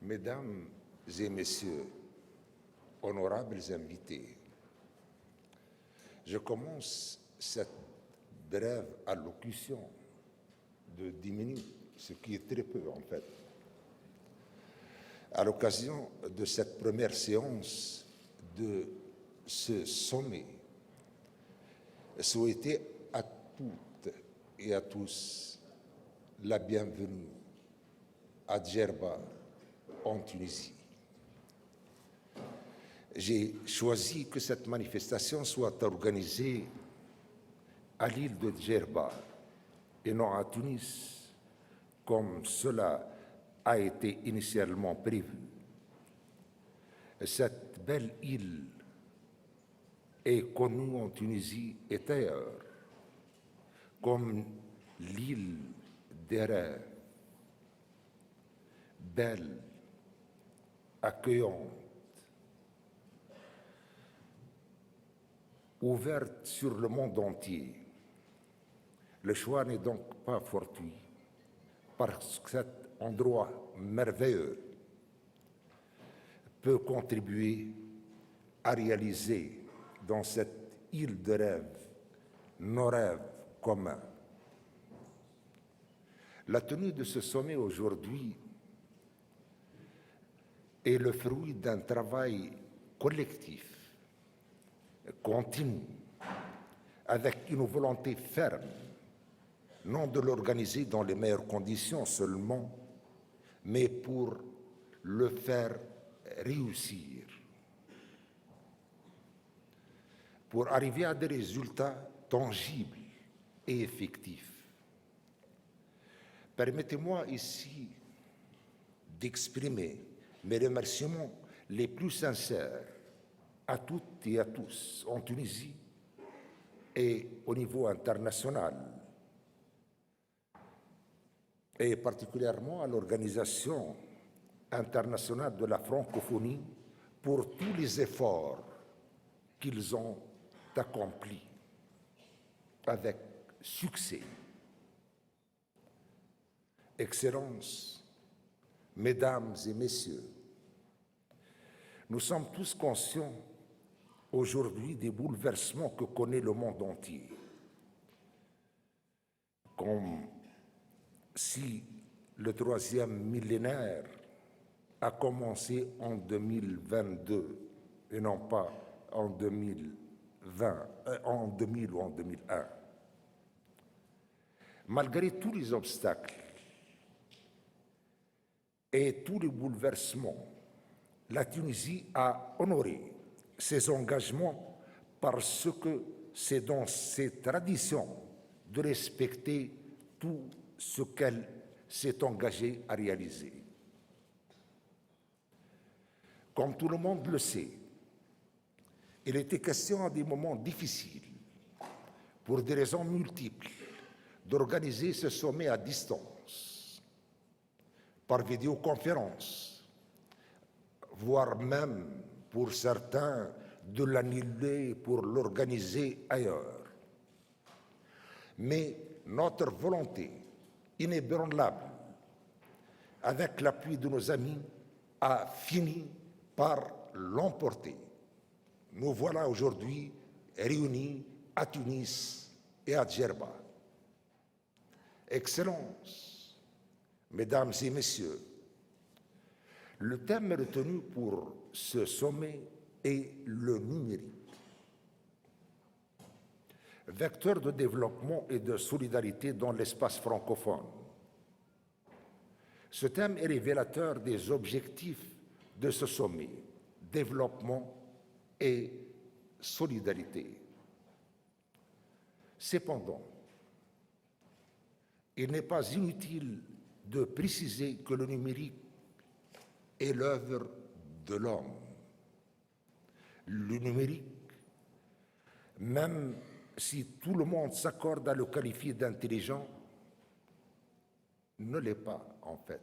Mesdames et Messieurs, honorables invités, je commence cette brève allocution de 10 minutes, ce qui est très peu en fait, à l'occasion de cette première séance de ce sommet, souhaiter à toutes et à tous la bienvenue à Djerba, en Tunisie. J'ai choisi que cette manifestation soit organisée à l'île de Djerba et non à Tunis, comme cela a été initialement prévu. Cette belle île est connue en Tunisie et ailleurs comme l'île des rêves, belle, accueillante, ouverte sur le monde entier. Le choix n'est donc pas fortuit, parce que cet endroit merveilleux peut contribuer à réaliser dans cette île de rêve nos rêves communs. La tenue de ce sommet aujourd'hui est le fruit d'un travail collectif, continu, avec une volonté ferme, non de l'organiser dans les meilleures conditions seulement, mais pour le faire réussir, pour arriver à des résultats tangibles et effectifs. Permettez-moi ici d'exprimer mes remerciements les plus sincères à toutes et à tous en Tunisie et au niveau international, et particulièrement à l'Organisation internationale de la francophonie pour tous les efforts qu'ils ont accomplis avec succès. Excellences, Mesdames et Messieurs, nous sommes tous conscients aujourd'hui des bouleversements que connaît le monde entier. Comme si le troisième millénaire a commencé en 2022 et non pas en 2020, en 2000 ou en 2001. Malgré tous les obstacles et tous les bouleversements, la Tunisie a honoré ses engagements parce que c'est dans ses traditions de respecter tout ce qu'elle s'est engagée à réaliser. Comme tout le monde le sait, il était question à des moments difficiles, pour des raisons multiples, d'organiser ce sommet à distance, par vidéoconférence, voire même, pour certains, de l'annuler pour l'organiser ailleurs. Mais notre volonté inébranlable, avec l'appui de nos amis, a fini par l'emporter. Nous voilà aujourd'hui réunis à Tunis et à Djerba. Excellences, Mesdames et Messieurs, le thème retenu pour ce sommet est le numérique. Vecteur de développement et de solidarité dans l'espace francophone. Ce thème est révélateur des objectifs de ce sommet, développement et solidarité. Cependant, il n'est pas inutile de préciser que le numérique est l'œuvre de l'homme. Le numérique, même si tout le monde s'accorde à le qualifier d'intelligent, ne l'est pas en fait.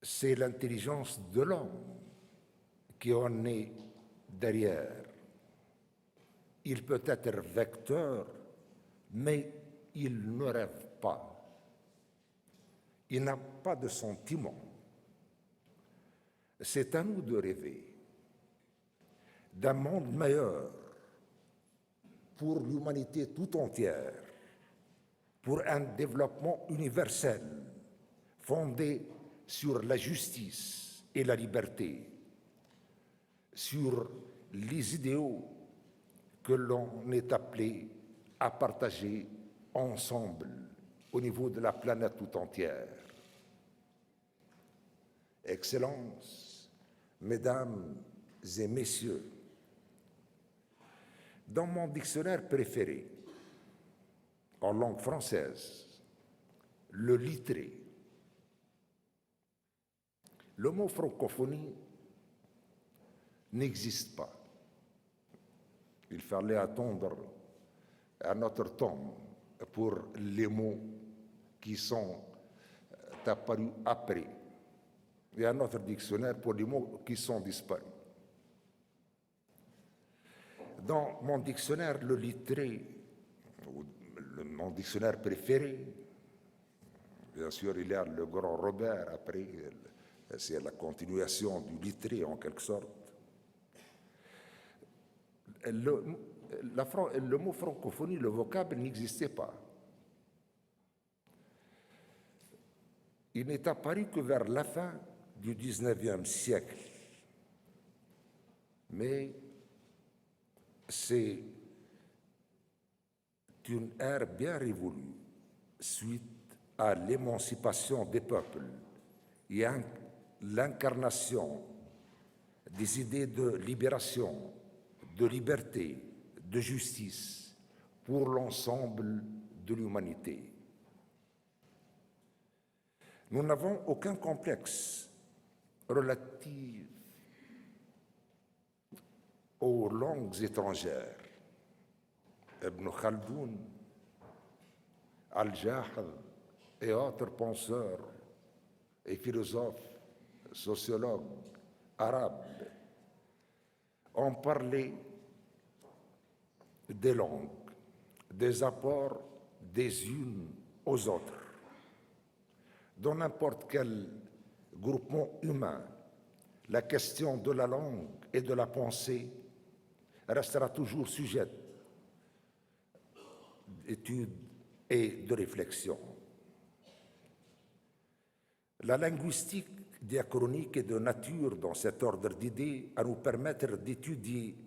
C'est l'intelligence de l'homme qui en est derrière. Il peut être vecteur, mais il ne rêve pas. Il n'a pas de sentiment. C'est à nous de rêver d'un monde meilleur pour l'humanité tout entière, pour un développement universel fondé sur la justice et la liberté, sur les idéaux que l'on est appelé à partager ensemble au niveau de la planète tout entière. Excellences, Mesdames et Messieurs, dans mon dictionnaire préféré, en langue française, le littré, le mot francophonie n'existe pas. Il fallait attendre un autre temps pour les mots qui sont apparus après, et un autre dictionnaire pour les mots qui sont disparus. Dans mon dictionnaire, le littré, mon dictionnaire préféré, bien sûr, il y a le grand Robert après, c'est la continuation du littré en quelque sorte. Le mot francophonie, le vocable n'existait pas. Il n'est apparu que vers la fin du XIXe siècle. Mais c'est une ère bien révolue suite à l'émancipation des peuples et à l'incarnation des idées de libération, de liberté, de justice pour l'ensemble de l'humanité. Nous n'avons aucun complexe relatif aux langues étrangères. Ibn Khaldoun, Al-Jahl et autres penseurs et philosophes, sociologues arabes ont parlé des langues, des apports des unes aux autres. Dans n'importe quel groupement humain, la question de la langue et de la pensée restera toujours sujette d'étude et de réflexion. La linguistique diachronique est de nature, dans cet ordre d'idées, à nous permettre d'étudier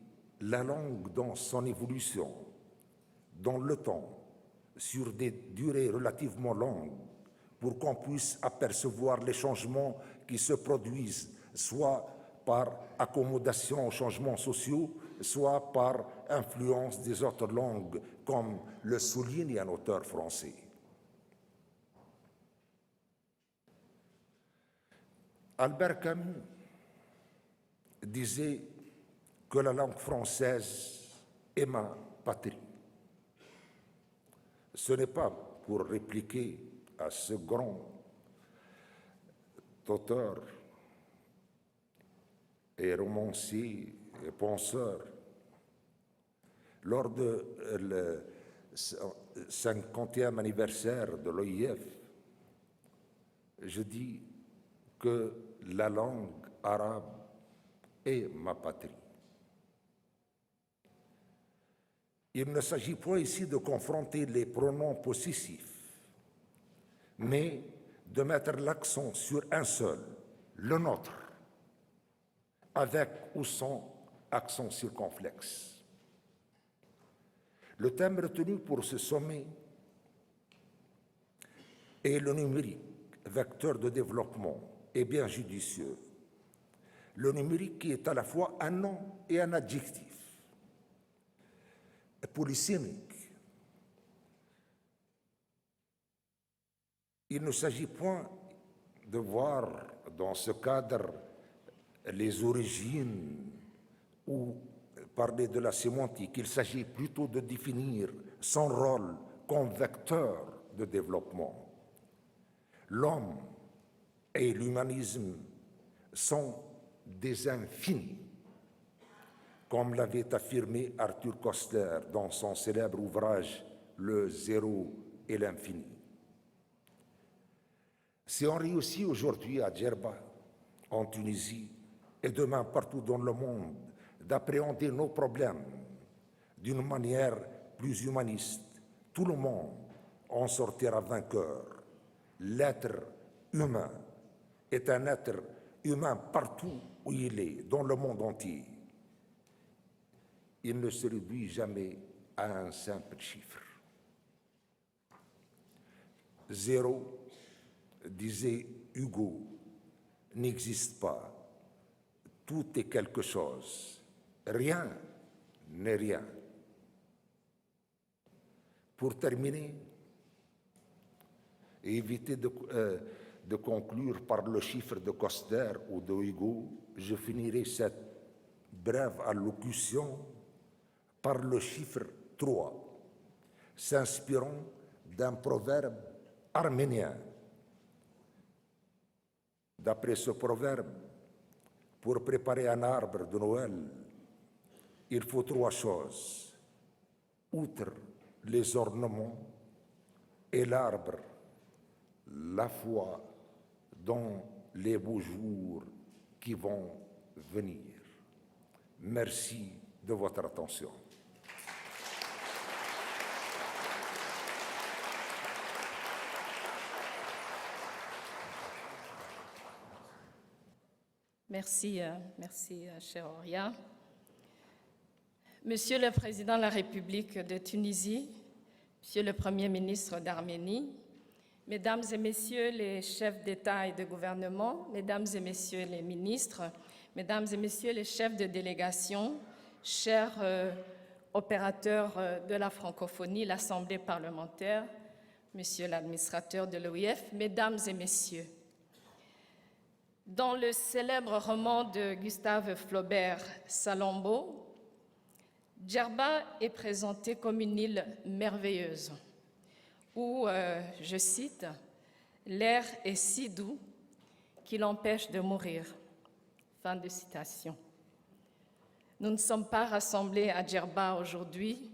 la langue dans son évolution, dans le temps, sur des durées relativement longues, pour qu'on puisse apercevoir les changements qui se produisent, soit par accommodation aux changements sociaux, soit par influence des autres langues, comme le souligne un auteur français. Albert Camus disait que la langue française est ma patrie. Ce n'est pas pour répliquer à ce grand auteur et romancier et penseur. Lors de le 50e anniversaire de l'OIF, je dis que la langue arabe est ma patrie. Il ne s'agit pas ici de confronter les pronoms possessifs, mais de mettre l'accent sur un seul, le nôtre, avec ou sans accent circonflexe. Le thème retenu pour ce sommet est le numérique, vecteur de développement et bien judicieux. Le numérique qui est à la fois un nom et un adjectif, polysémique. Il ne s'agit point de voir dans ce cadre les origines ou parler de la sémantique. Il s'agit plutôt de définir son rôle comme vecteur de développement. L'homme et l'humanisme sont des infinis, comme l'avait affirmé Arthur Koestler dans son célèbre ouvrage « Le zéro et l'infini ». Si on réussit aujourd'hui à Djerba, en Tunisie, et demain partout dans le monde, d'appréhender nos problèmes d'une manière plus humaniste, tout le monde en sortira vainqueur. L'être humain est un être humain partout où il est, dans le monde entier. Il ne se réduit jamais à un simple chiffre. 0, disait Hugo, n'existe pas. Tout est quelque chose. Rien n'est rien. Pour terminer, et éviter de conclure par le chiffre de Koster ou de Hugo, je finirai cette brève allocution par le chiffre 3, s'inspirant d'un proverbe arménien. D'après ce proverbe, pour préparer un arbre de Noël, il faut 3 choses. Outre les ornements et l'arbre, la foi dans les beaux jours qui vont venir. Merci de votre attention. Merci, cher Auria. Monsieur le Président de la République de Tunisie, Monsieur le Premier ministre d'Arménie, Mesdames et Messieurs les chefs d'État et de gouvernement, Mesdames et Messieurs les ministres, Mesdames et Messieurs les chefs de délégation, chers opérateurs de la francophonie, l'Assemblée parlementaire, Monsieur l'administrateur de l'OIF, Mesdames et Messieurs, dans le célèbre roman de Gustave Flaubert, Salammbô, Djerba est présentée comme une île merveilleuse où, je cite, « l'air est si doux qu'il empêche de mourir ». Fin de citation. Nous ne sommes pas rassemblés à Djerba aujourd'hui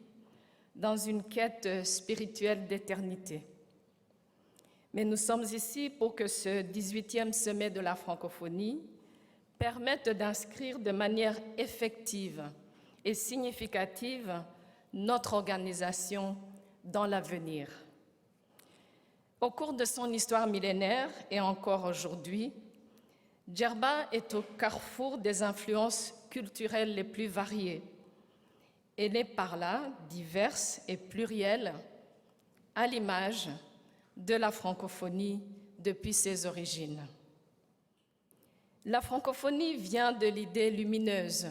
dans une quête spirituelle d'éternité. Mais nous sommes ici pour que ce 18e sommet de la francophonie permette d'inscrire de manière effective et significative notre organisation dans l'avenir. Au cours de son histoire millénaire et encore aujourd'hui, Djerba est au carrefour des influences culturelles les plus variées. Elle est par là diverse et plurielle, à l'image de la francophonie depuis ses origines. La francophonie vient de l'idée lumineuse,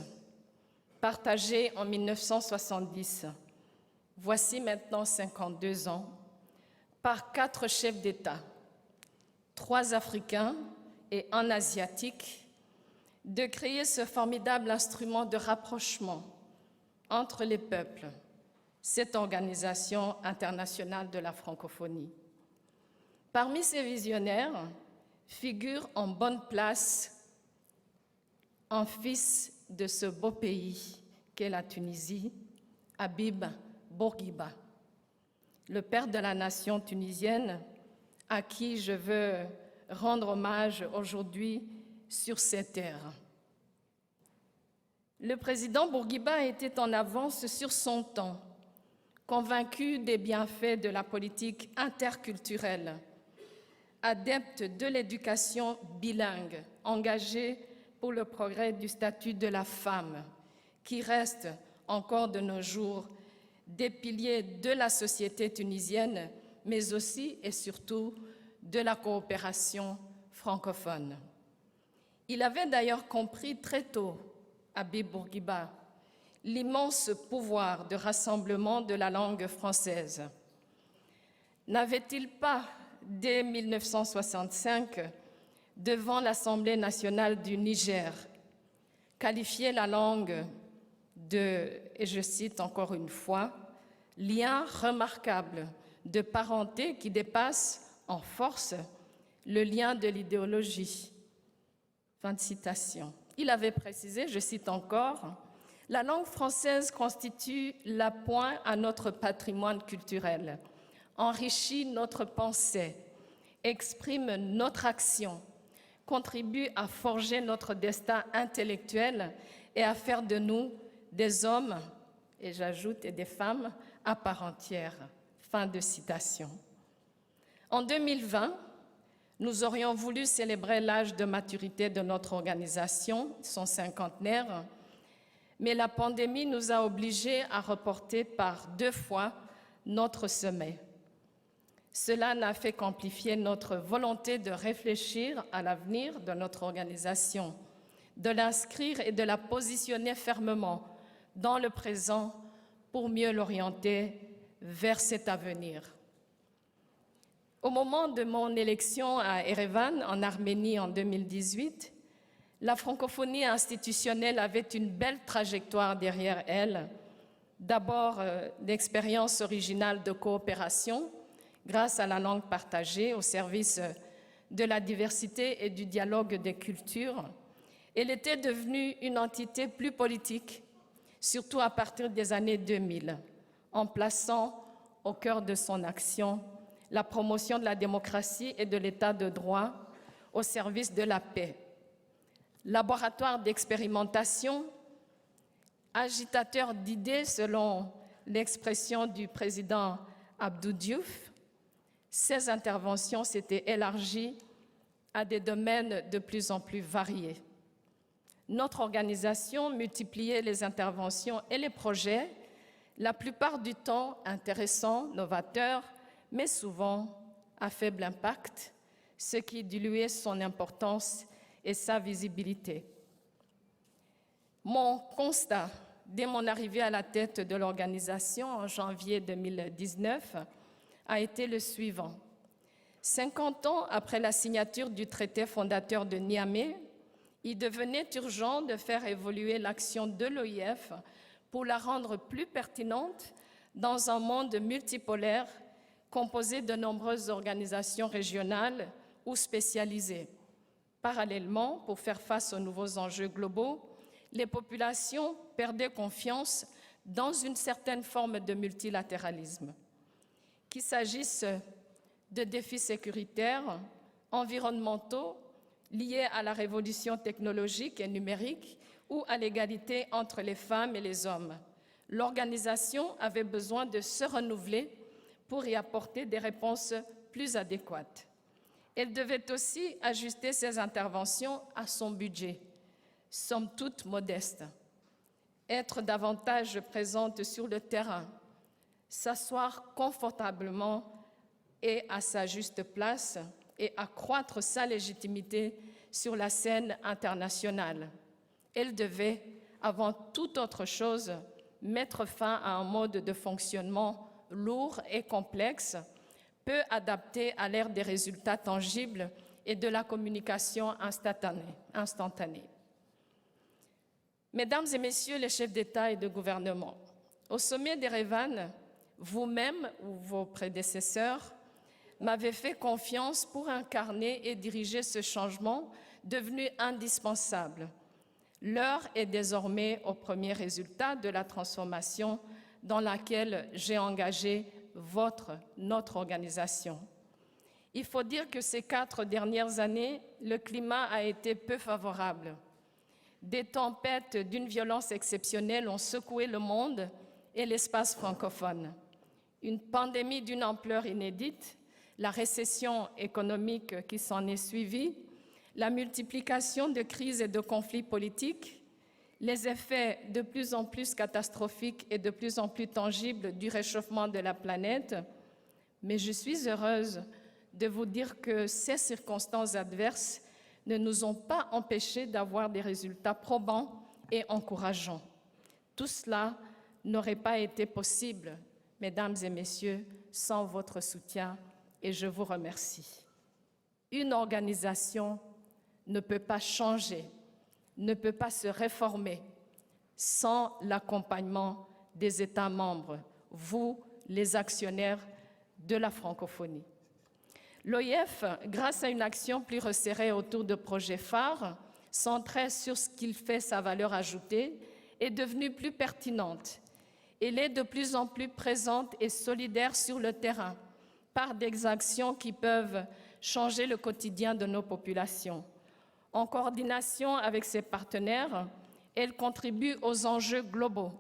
partagée en 1970, voici maintenant 52 ans, par 4 chefs d'État, 3 Africains et 1 Asiatique, de créer ce formidable instrument de rapprochement entre les peuples, cette organisation internationale de la francophonie. Parmi ces visionnaires figure en bonne place un fils de ce beau pays qu'est la Tunisie, Habib Bourguiba, le père de la nation tunisienne, à qui je veux rendre hommage aujourd'hui sur ces terres. Le président Bourguiba était en avance sur son temps, convaincu des bienfaits de la politique interculturelle, adepte de l'éducation bilingue, engagé pour le progrès du statut de la femme, qui reste encore de nos jours des piliers de la société tunisienne, mais aussi et surtout de la coopération francophone. Il avait d'ailleurs compris très tôt, Habib Bourguiba, l'immense pouvoir de rassemblement de la langue française. N'avait-il pas, dès 1965, devant l'Assemblée nationale du Niger, qualifié la langue de, et je cite encore une fois, « lien remarquable de parenté qui dépasse en force le lien de l'idéologie ». Fin de citation. Il avait précisé, je cite encore, « La langue française constitue l'appoint à notre patrimoine culturel, enrichit notre pensée exprime notre action, contribue à forger notre destin intellectuel et à faire de nous des hommes, et j'ajoute, et des femmes à part entière. Fin de citation. En 2020, nous aurions voulu célébrer l'âge de maturité de notre organisation, son cinquantenaire, mais la pandémie nous a obligés à reporter par 2 fois notre sommet. Cela n'a fait qu'amplifier notre volonté de réfléchir à l'avenir de notre organisation, de l'inscrire et de la positionner fermement dans le présent pour mieux l'orienter vers cet avenir. Au moment de mon élection à Erevan, en Arménie, en 2018, la francophonie institutionnelle avait une belle trajectoire derrière elle. D'abord, l'expérience originale de coopération grâce à la langue partagée au service de la diversité et du dialogue des cultures. Elle était devenue une entité plus politique, surtout à partir des années 2000, en plaçant au cœur de son action la promotion de la démocratie et de l'état de droit au service de la paix. Laboratoire d'expérimentation, agitateur d'idées selon l'expression du président Abdou Diouf, ces interventions s'étaient élargies à des domaines de plus en plus variés. Notre organisation multipliait les interventions et les projets, la plupart du temps intéressants, novateurs, mais souvent à faible impact, ce qui diluait son importance et sa visibilité. Mon constat, dès mon arrivée à la tête de l'organisation en janvier 2019, a été le suivant. 50 ans après la signature du traité fondateur de Niamey, il devenait urgent de faire évoluer l'action de l'OIF pour la rendre plus pertinente dans un monde multipolaire composé de nombreuses organisations régionales ou spécialisées. Parallèlement, pour faire face aux nouveaux enjeux globaux, les populations perdaient confiance dans une certaine forme de multilatéralisme. Qu'il s'agisse de défis sécuritaires, environnementaux, liés à la révolution technologique et numérique ou à l'égalité entre les femmes et les hommes. L'organisation avait besoin de se renouveler pour y apporter des réponses plus adéquates. Elle devait aussi ajuster ses interventions à son budget, somme toute modeste, être davantage présente sur le terrain, s'asseoir confortablement et à sa juste place et accroître sa légitimité sur la scène internationale. Elle devait, avant toute autre chose, mettre fin à un mode de fonctionnement lourd et complexe, peu adapté à l'ère des résultats tangibles et de la communication instantanée. Mesdames et messieurs les chefs d'État et de gouvernement, au sommet d'Erevan, vous-même ou vos prédécesseurs m'avez fait confiance pour incarner et diriger ce changement devenu indispensable. L'heure est désormais aux premiers résultats de la transformation dans laquelle j'ai engagé notre organisation. Il faut dire que ces 4 dernières années, le climat a été peu favorable. Des tempêtes d'une violence exceptionnelle ont secoué le monde et l'espace francophone. Une pandémie d'une ampleur inédite, la récession économique qui s'en est suivie, la multiplication de crises et de conflits politiques, les effets de plus en plus catastrophiques et de plus en plus tangibles du réchauffement de la planète. Mais je suis heureuse de vous dire que ces circonstances adverses ne nous ont pas empêchés d'avoir des résultats probants et encourageants. Tout cela n'aurait pas été possible, mesdames et messieurs, sans votre soutien, et je vous remercie. Une organisation ne peut pas changer, ne peut pas se réformer sans l'accompagnement des États membres, vous, les actionnaires de la francophonie. L'OIF, grâce à une action plus resserrée autour de projets phares, centrés sur ce qui fait sa valeur ajoutée, est devenue plus pertinente. Elle est de plus en plus présente et solidaire sur le terrain, par des actions qui peuvent changer le quotidien de nos populations. En coordination avec ses partenaires, elle contribue aux enjeux globaux.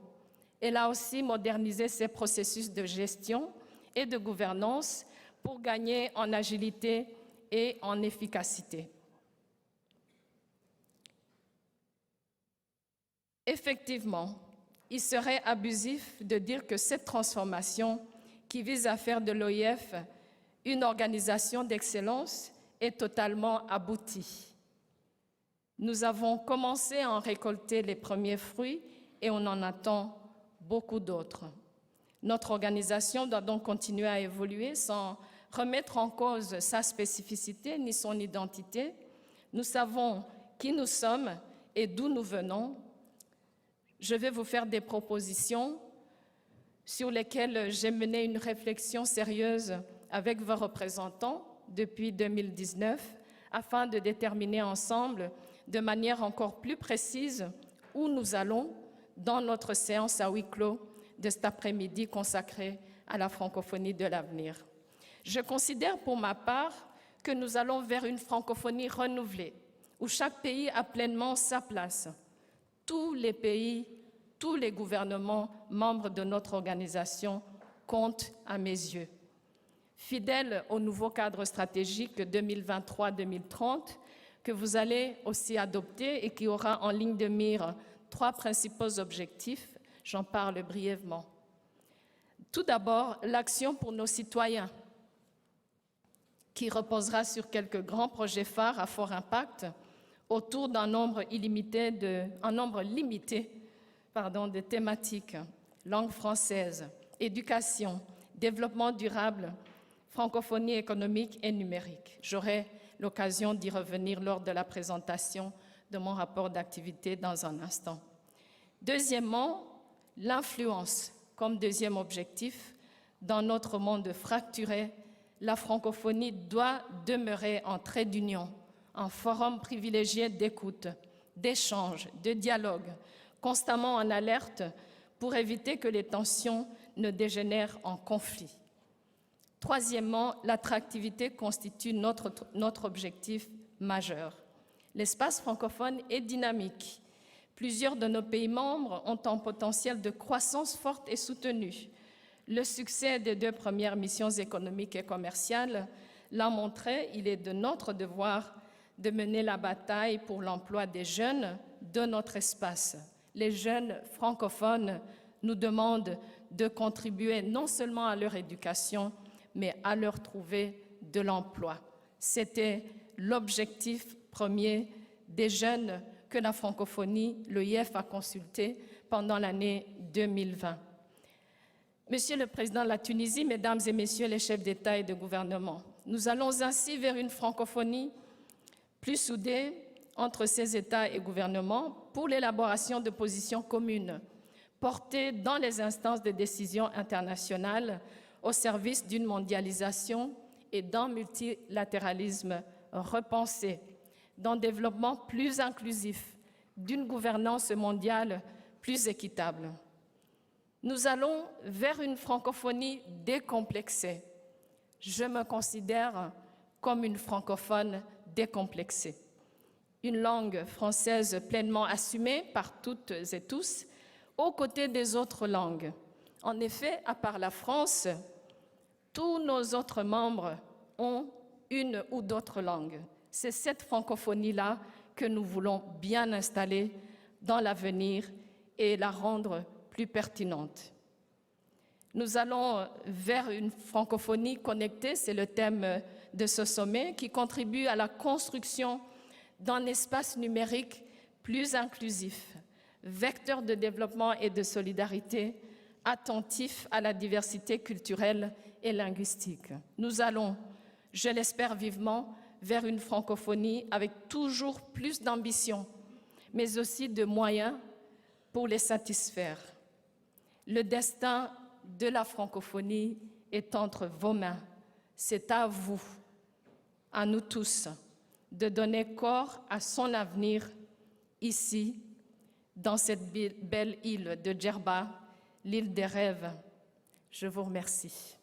Elle a aussi modernisé ses processus de gestion et de gouvernance pour gagner en agilité et en efficacité. Effectivement, il serait abusif de dire que cette transformation qui vise à faire de l'OIF une organisation d'excellence est totalement aboutie. Nous avons commencé à en récolter les premiers fruits et on en attend beaucoup d'autres. Notre organisation doit donc continuer à évoluer sans remettre en cause sa spécificité ni son identité. Nous savons qui nous sommes et d'où nous venons. Je vais vous faire des propositions sur lesquelles j'ai mené une réflexion sérieuse avec vos représentants depuis 2019 afin de déterminer ensemble de manière encore plus précise où nous allons dans notre séance à huis clos de cet après-midi consacrée à la francophonie de l'avenir. Je considère pour ma part que nous allons vers une francophonie renouvelée, où chaque pays a pleinement sa place. Tous les pays, tous les gouvernements membres de notre organisation comptent à mes yeux. Fidèle au nouveau cadre stratégique 2023-2030 que vous allez aussi adopter et qui aura en ligne de mire 3 principaux objectifs, j'en parle brièvement. Tout d'abord, l'action pour nos citoyens, qui reposera sur quelques grands projets phares à fort impact autour d'un nombre limité de thématiques: langue française, éducation, développement durable, francophonie économique et numérique. J'aurai l'occasion d'y revenir lors de la présentation de mon rapport d'activité dans un instant. Deuxièmement, l'influence comme deuxième objectif. Dans notre monde fracturé, la francophonie doit demeurer en trait d'union, un forum privilégié d'écoute, d'échange, de dialogue, constamment en alerte pour éviter que les tensions ne dégénèrent en conflit. Troisièmement, l'attractivité constitue notre objectif majeur. L'espace francophone est dynamique. Plusieurs de nos pays membres ont un potentiel de croissance forte et soutenue. Le succès des 2 premières missions économiques et commerciales l'a montré. Il est de notre devoir de mener la bataille pour l'emploi des jeunes de notre espace. Les jeunes francophones nous demandent de contribuer non seulement à leur éducation, mais à leur trouver de l'emploi. C'était l'objectif premier des jeunes que la francophonie, l'OIF, a consulté pendant l'année 2020. Monsieur le Président de la Tunisie, Mesdames et Messieurs les chefs d'État et de gouvernement, nous allons ainsi vers une francophonie plus soudée entre ces États et gouvernements pour l'élaboration de positions communes, portées dans les instances de décision internationales au service d'une mondialisation et d'un multilatéralisme repensé, d'un développement plus inclusif, d'une gouvernance mondiale plus équitable. Nous allons vers une francophonie décomplexée. Je me considère comme une francophone décomplexée. Une langue française pleinement assumée par toutes et tous, aux côtés des autres langues. En effet, à part la France, tous nos autres membres ont une ou d'autres langues. C'est cette francophonie-là que nous voulons bien installer dans l'avenir et la rendre plus pertinente. Nous allons vers une francophonie connectée, c'est le thème de ce sommet, qui contribue à la construction d'un espace numérique plus inclusif, vecteur de développement et de solidarité, attentif à la diversité culturelle et linguistique. Nous allons, je l'espère vivement, vers une francophonie avec toujours plus d'ambition, mais aussi de moyens pour les satisfaire. Le destin de la francophonie est entre vos mains. C'est à vous, à nous tous, de donner corps à son avenir ici, dans cette belle île de Djerba, l'île des rêves. Je vous remercie.